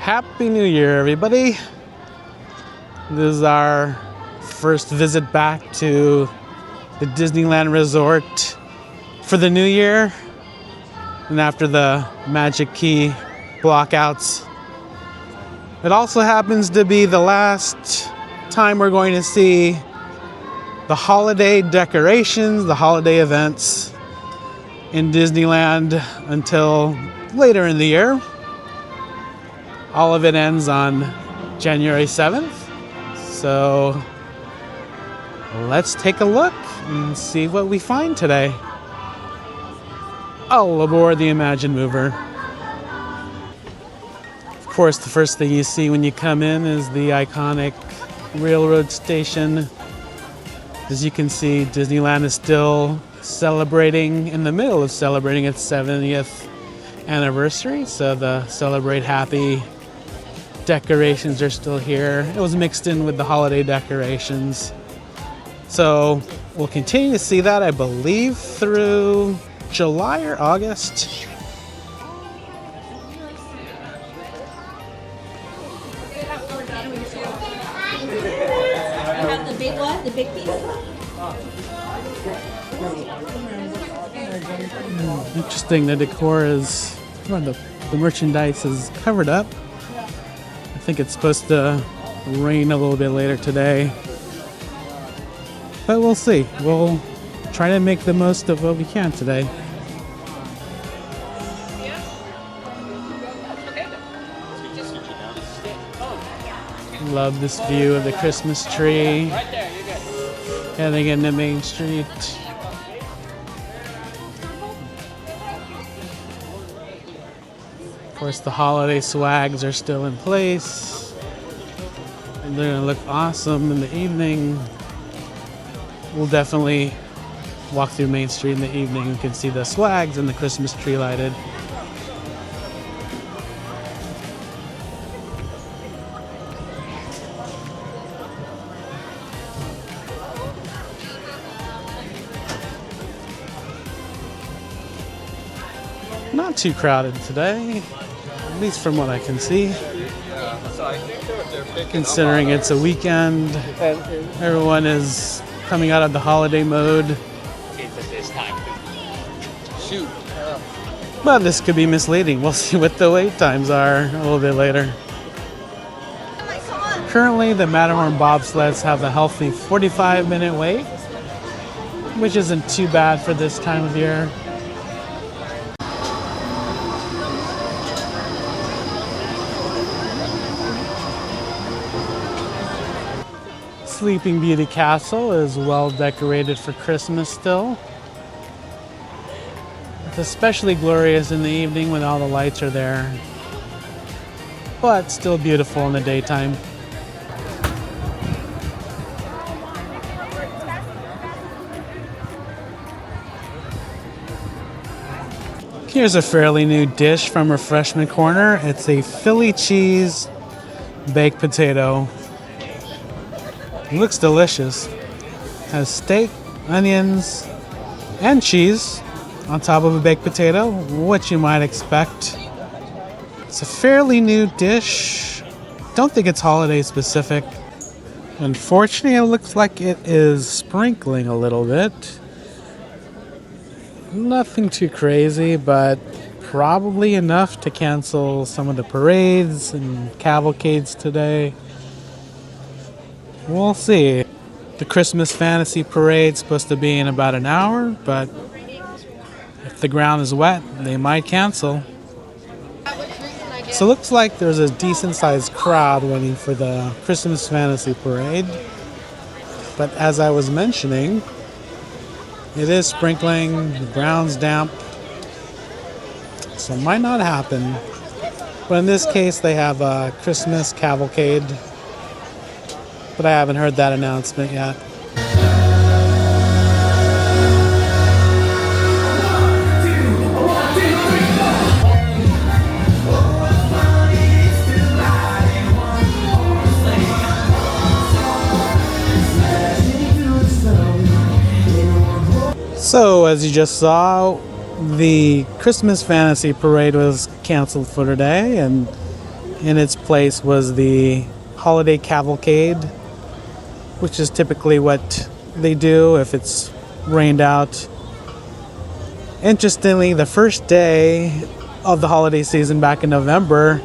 Happy New Year, everybody. This is our first visit back to the Disneyland Resort for the new year. And after the Magic Key blockouts, it also happens to be the last time we're going to see the holiday decorations, the holiday events in Disneyland until later in the year. All of it ends on January 7th. So let's take a look and see what we find today. All aboard the Imagine Mover. Of course, the first thing you see when you come in is the iconic railroad station. As you can see, Disneyland is still celebrating, in the middle of celebrating its 70th anniversary. So the Celebrate Happy decorations are still here. It was mixed in with the holiday decorations. So we'll continue to see that, I believe, through July or August. The big one? The big piece? Interesting, the decor is, well, the merchandise is covered up. I think it's supposed to rain a little bit later today. But we'll see. We'll try to make the most of what we can today. Love this view of the Christmas tree. Heading into Main Street. Of course, the holiday swags are still in place. And they're gonna look awesome in the evening. We'll definitely walk through Main Street in the evening. You can see the swags and the Christmas tree lighted. Not too crowded today, at least from what I can see. Considering it's a weekend, everyone is coming out of the holiday mode. But this could be misleading. We'll see what the wait times are a little bit later. Currently, the Matterhorn bobsleds have a healthy 45-minute wait, which isn't too bad for this time of year. Sleeping Beauty Castle is well decorated for Christmas still. It's especially glorious in the evening when all the lights are there, but still beautiful in the daytime. Here's a fairly new dish from Refreshment Corner. It's a Philly cheese baked potato. It looks delicious. Has steak, onions, and cheese on top of a baked potato, what you might expect. It's a fairly new dish. Don't think it's holiday specific. Unfortunately, it looks like it is sprinkling a little bit. Nothing too crazy, but probably enough to cancel some of the parades and cavalcades today. We'll see. The Christmas Fantasy Parade's supposed to be in about an hour, but if the ground is wet, they might cancel. So it looks like there's a decent-sized crowd waiting for the Christmas Fantasy Parade. But as I was mentioning, it is sprinkling, the ground's damp, so it might not happen. But in this case, they have a Christmas cavalcade. But I haven't heard that announcement yet. So, as you just saw, the Christmas Fantasy Parade was canceled for today, and in its place was the Holiday Cavalcade, which is typically what they do if it's rained out. Interestingly, the first day of the holiday season back in November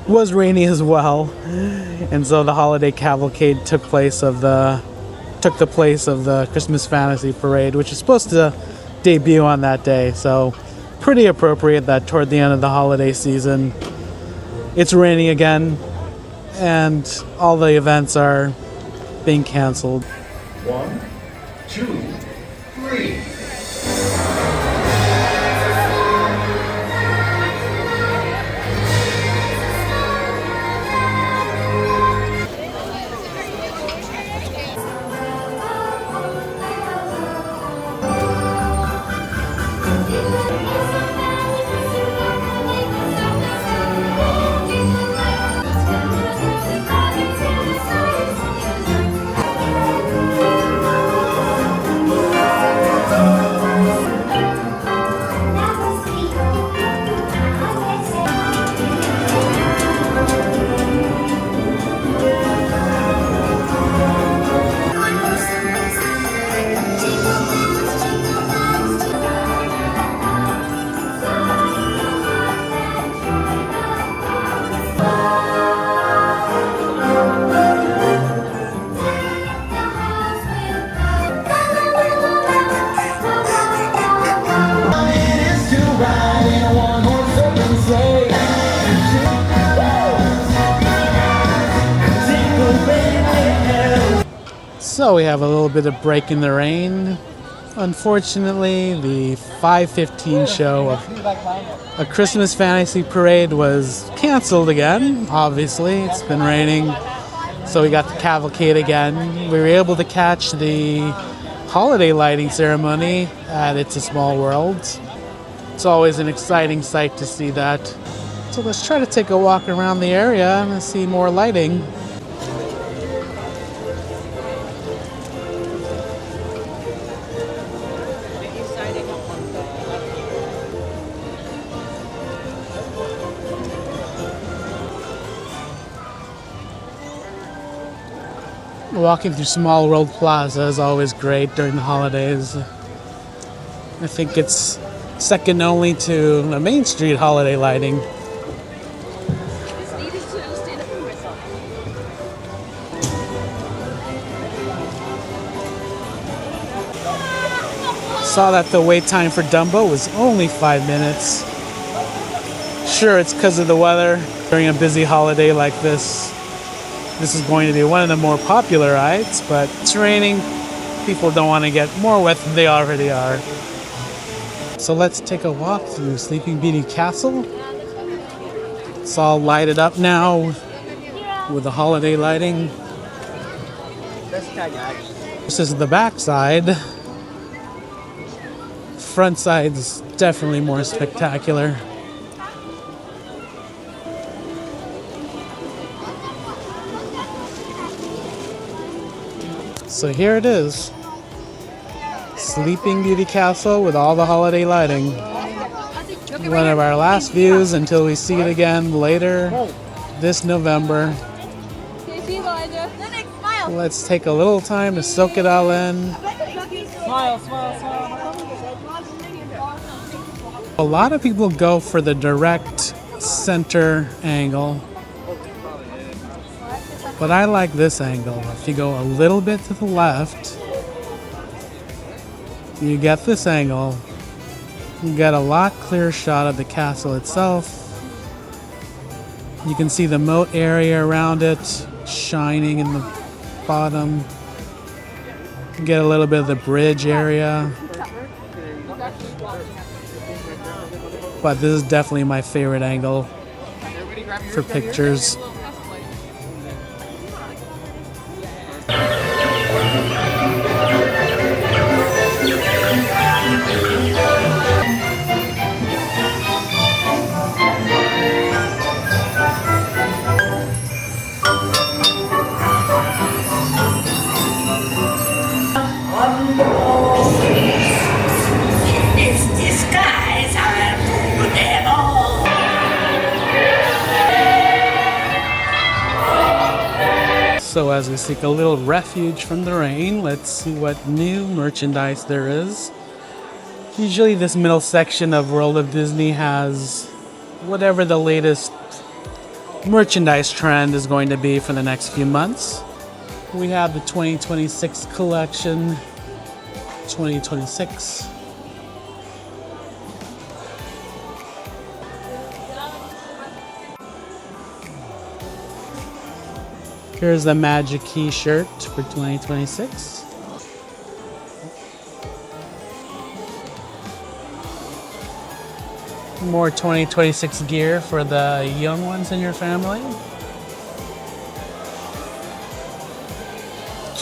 was rainy as well, and so the Holiday Cavalcade took the place of the Christmas Fantasy Parade, which is supposed to debut on that day. So pretty appropriate that toward the end of the holiday season it's raining again and all the events are being canceled. 1, 2, 3. So we have a little bit of break in the rain. Unfortunately, the 5:15 show of A Christmas Fantasy Parade was canceled again. Obviously, it's been raining, so we got the cavalcade again. We were able to catch the holiday lighting ceremony at It's a Small World. It's always an exciting sight to see that. So let's try to take a walk around the area and see more lighting. Walking through Small World Plaza is always great during the holidays. I think it's second only to the Main Street holiday lighting. Saw that the wait time for Dumbo was only 5 minutes. Sure, it's because of the weather. During a busy holiday like this, this is going to be one of the more popular rides, but it's raining. People don't want to get more wet than they already are. So let's take a walk through Sleeping Beauty Castle. It's all lighted up now with the holiday lighting. This is the back side. Front side is definitely more spectacular. So here it is, Sleeping Beauty Castle with all the holiday lighting. One of our last views until we see it again later this November. Let's take a little time to soak it all in. A lot of people go for the direct center angle, but I like this angle. If you go a little bit to the left, you get this angle. You get a lot clearer shot of the castle itself. You can see the moat area around it shining in the bottom. You get a little bit of the bridge area. But this is definitely my favorite angle for pictures. So as we seek a little refuge from the rain, let's see what new merchandise there is. Usually this middle section of World of Disney has whatever the latest merchandise trend is going to be for the next few months. We have the 2026 collection, 2026. Here's the Magic Key shirt for 2026. More 2026 gear for the young ones in your family.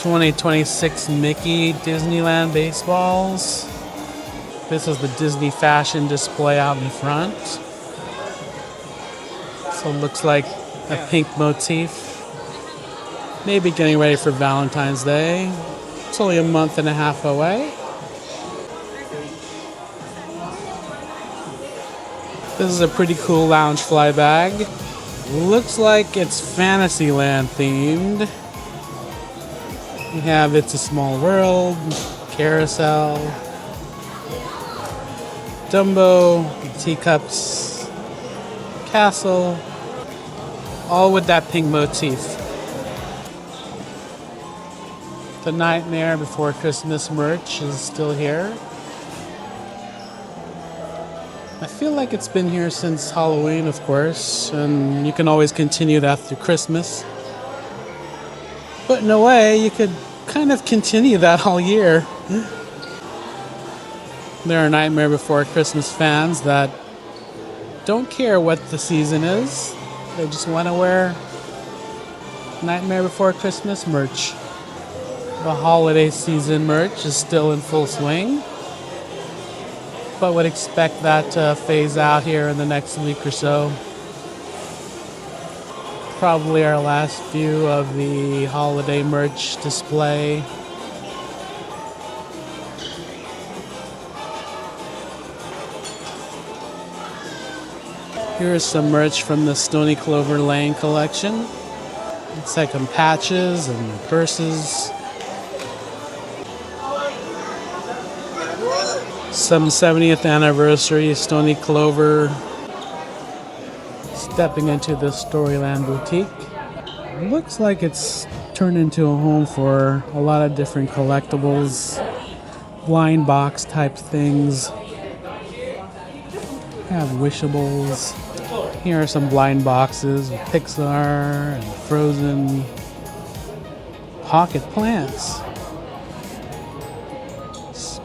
2026 Mickey Disneyland baseballs. This is the Disney fashion display out in front. So it looks like a pink motif. Maybe getting ready for Valentine's Day. It's only a month and a half away. This is a pretty cool lounge fly bag. Looks like it's Fantasyland themed. We have It's a Small World, Carousel, Dumbo, Teacups, Castle, all with that pink motif. The Nightmare Before Christmas merch is still here. I feel like it's been here since Halloween, of course, and you can always continue that through Christmas. But in a way, you could kind of continue that all year. There are Nightmare Before Christmas fans that don't care what the season is. They just want to wear Nightmare Before Christmas merch. The holiday season merch is still in full swing, but would expect that to phase out here in the next week or so. Probably our last view of the holiday merch display. Here's some merch from the Stony Clover Lane collection. Looks like some patches and purses. Some 70th anniversary Stony Clover. Stepping into the Storyland boutique. Looks like it's turned into a home for a lot of different collectibles, blind box type things. Have wishables. Here are some blind boxes with Pixar and Frozen. Pocket plants.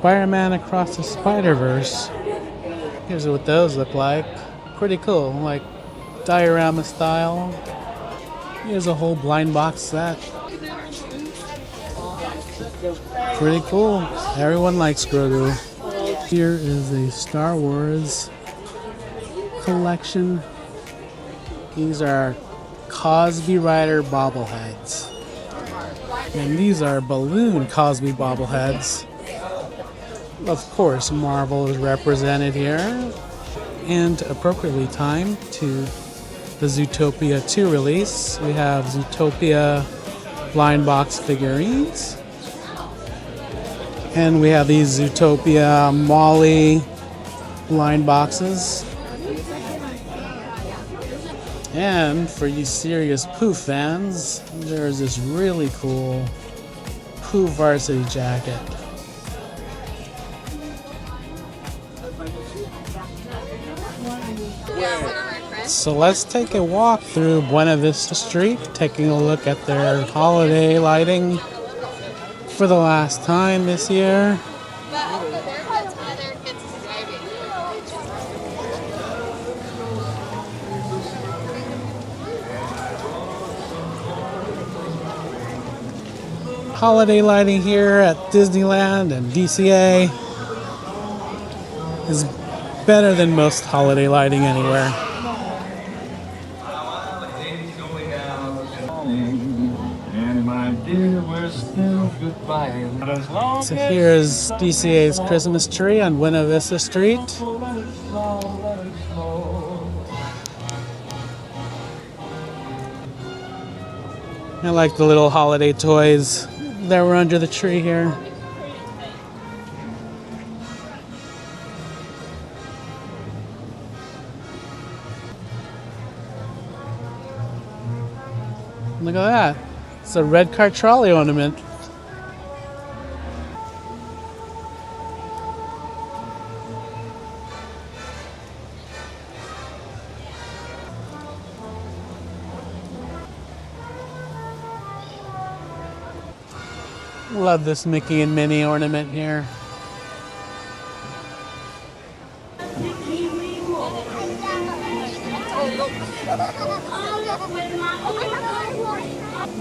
Spider-Man Across the Spider-Verse. Here's what those look like. Pretty cool, like diorama style. Here's a whole blind box set. Pretty cool. Everyone likes Grogu. Here is a Star Wars collection. These are Cosby Rider bobbleheads. And these are balloon Cosby bobbleheads. Of course, Marvel is represented here, and appropriately timed to the Zootopia 2 release. We have Zootopia blind box figurines, and we have these Zootopia Molly blind boxes. And for you serious Pooh fans, there's this really cool Pooh varsity jacket. So let's take a walk through Buena Vista Street, taking a look at their holiday lighting for the last time this year. Holiday lighting here at Disneyland and DCA is better than most holiday lighting anywhere. So here's DCA's Christmas tree on Buena Vista Street. I like the little holiday toys that were under the tree here. Look at that. It's a red car trolley ornament. Love this Mickey and Minnie ornament here.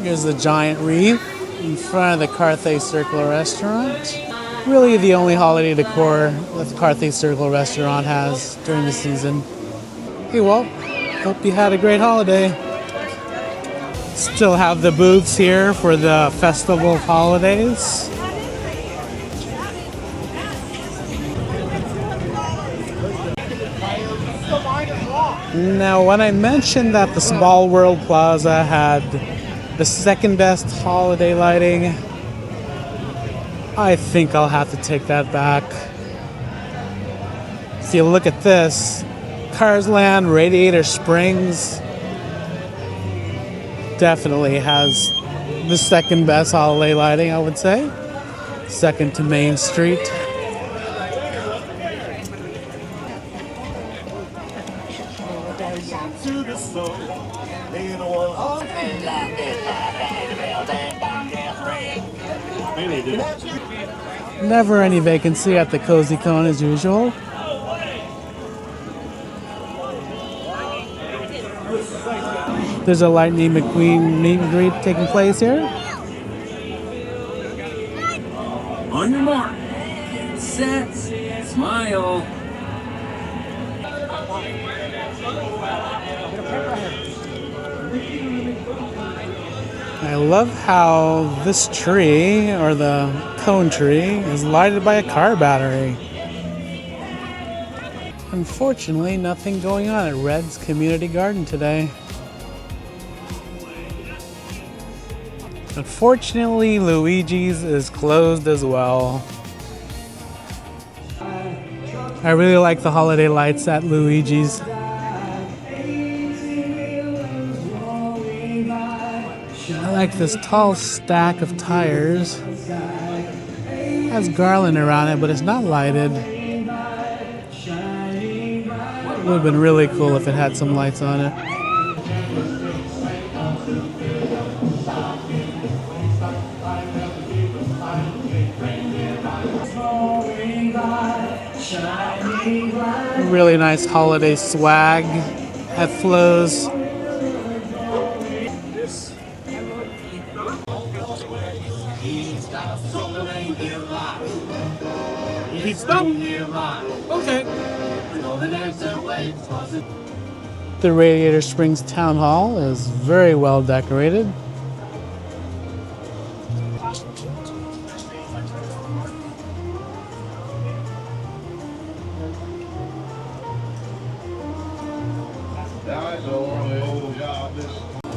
Here's the giant wreath in front of the Carthay Circle restaurant. Really the only holiday decor that the Carthay Circle restaurant has during the season. Hey, well, hope you had a great holiday. Still have the booths here for the Festival of Holidays. Now, when I mentioned that the Small World Plaza had the second best holiday lighting, I think I'll have to take that back. See, look at this. Cars Land, Radiator Springs definitely has the second best holiday lighting, I would say. Second to Main Street. Never any vacancy at the Cozy Cone as usual. There's a Lightning McQueen meet and greet taking place here. On your mark, set, smile. I love how this tree, or the cone tree, is lighted by a car battery. Unfortunately, nothing going on at Red's Community Garden today. Unfortunately, Luigi's is closed as well. I really like the holiday lights at Luigi's. I like this tall stack of tires. It has garland around it, but it's not lighted. It would have been really cool if it had some lights on it. Really nice holiday swag at Flo's. Okay. The Radiator Springs Town Hall is very well decorated.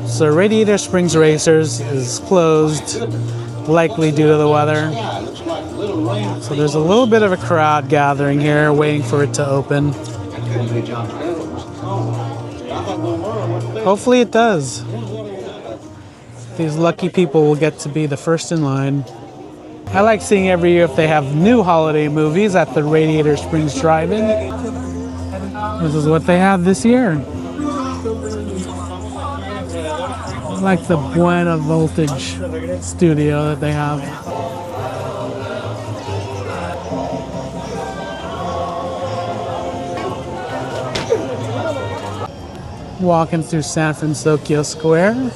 So Radiator Springs Racers is closed, likely due to the weather. So there's a little bit of a crowd gathering here, waiting for it to open. Hopefully it does. These lucky people will get to be the first in line. I like seeing every year if they have new holiday movies at the Radiator Springs Drive-In. This is what they have this year. I like the Buena voltage studio that they have. Walking through San Fransokyo Square.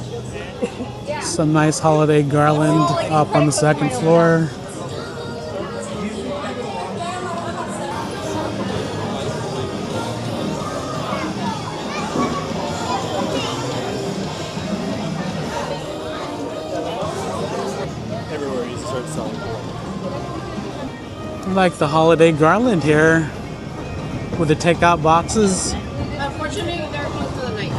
Some nice holiday garland up on the second floor. I like the holiday garland here with the takeout boxes. Unfortunately, they're closed for the night.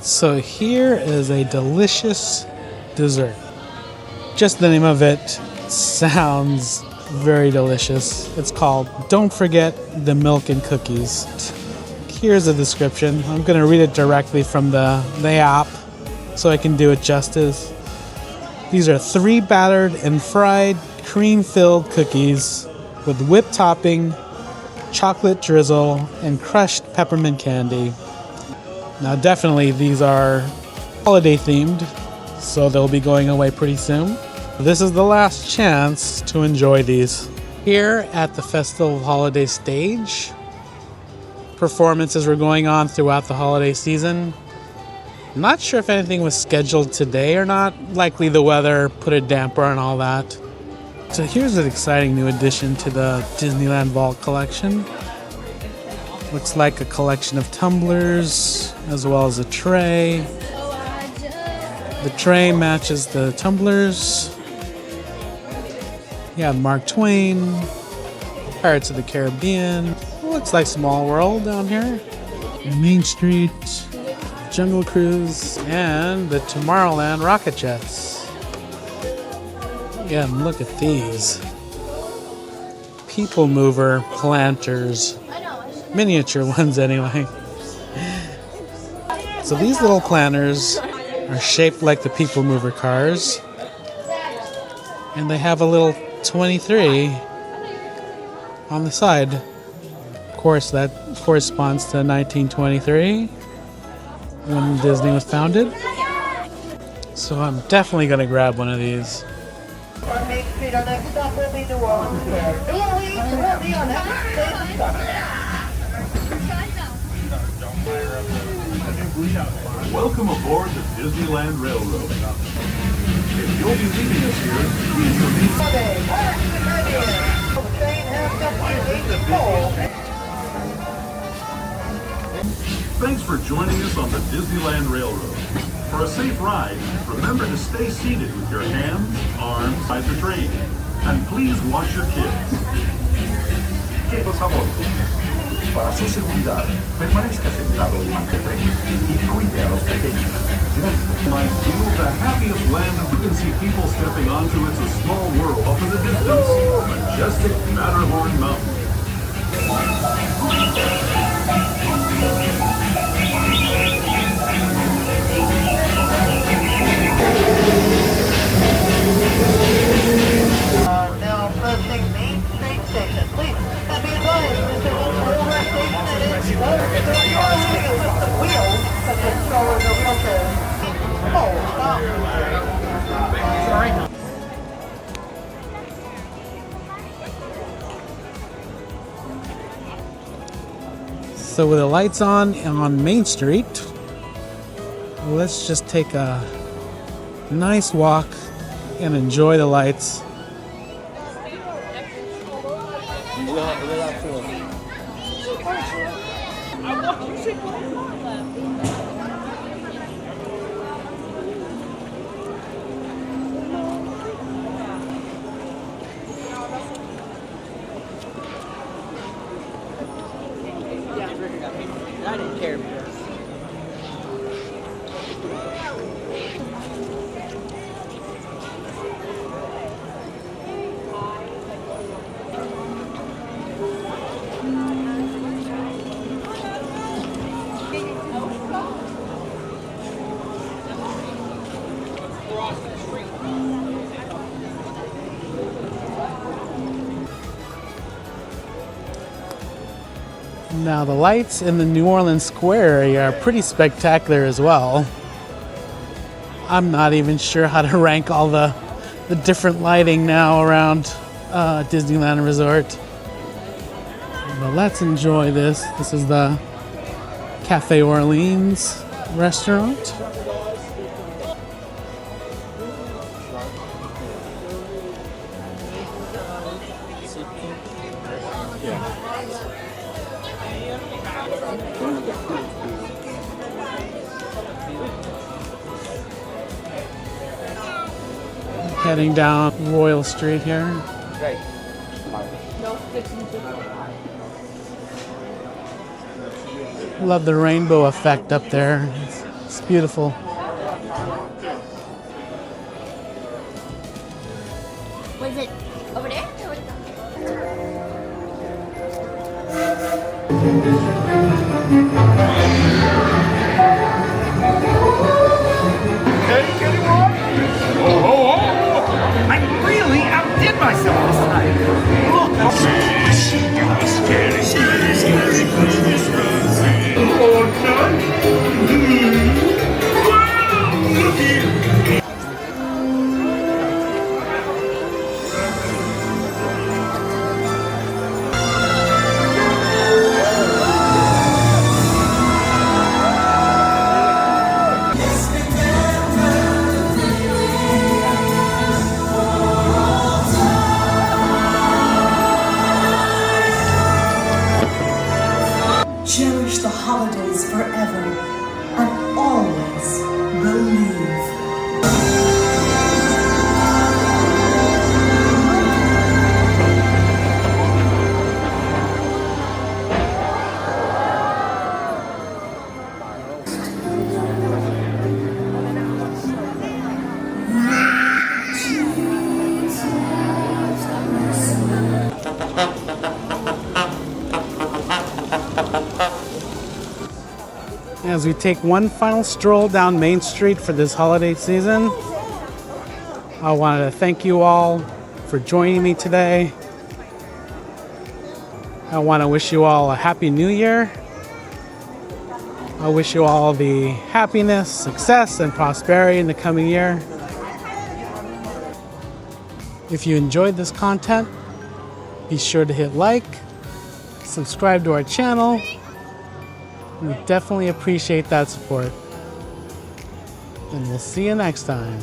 So here is a delicious dessert. Just the name of it sounds very delicious. It's called Don't Forget the Milk and Cookies. Here's a description. I'm going to read it directly from the app so I can do it justice. These are 3 battered and fried cream-filled cookies with whipped topping, chocolate drizzle, and crushed peppermint candy. Now definitely these are holiday themed, so they'll be going away pretty soon. This is the last chance to enjoy these. Here at the Festival Holiday stage, performances were going on throughout the holiday season. Not sure if anything was scheduled today or not. Likely the weather put a damper on all that. So here's an exciting new addition to the Disneyland Vault collection. Looks like a collection of tumblers as well as a tray. The tray matches the tumblers. You have Mark Twain, Pirates of the Caribbean. Looks like Small World down here. Main Street, Jungle Cruise, and the Tomorrowland rocket jets. Yeah, look at these. People mover planters. Miniature ones anyway. So these little planters are shaped like the People Mover cars. And they have a little 23 on the side. Of course, that corresponds to 1923 when Disney was founded. So I'm definitely going to grab one of these. On Main Street, our next stop will be New Orleans. New Orleans will be on that. Welcome aboard the Disneyland Railroad. If you'll be leaving us here, please remain. The train has got to be full. Thanks for joining us on the Disneyland Railroad. For a safe ride, remember to stay seated with your hands, arms inside the train. And please watch your kids. Queridos a bordo, para su seguridad, permanezca sentado durante el tren y cuide a los pequeños. Like the happiest land, you can see people stepping onto It's a Small World off in the distance, majestic Matterhorn Mountain. Now approaching Main Street Station. Please, be advised, this is an older station that is with the wheels, such as strollers or wheelchairs. Oh, stop. So with the lights on Main Street, let's just take a nice walk and enjoy the lights. I didn't care. Now the lights in the New Orleans Square area are pretty spectacular as well. I'm not even sure how to rank all the different lighting now around Disneyland Resort. But let's enjoy this. This is the Cafe Orleans restaurant. Heading down Royal Street here. Love the rainbow effect up there. It's beautiful. Was it over there? I really outdid myself this time. Look, Cherish the holidays forever and always believe. As we take one final stroll down Main Street for this holiday season, I wanted to thank you all for joining me today. I want to wish you all a Happy New Year. I wish you all the happiness, success, and prosperity in the coming year. If you enjoyed this content, be sure to hit like, subscribe to our channel. We definitely appreciate that support. And we'll see you next time.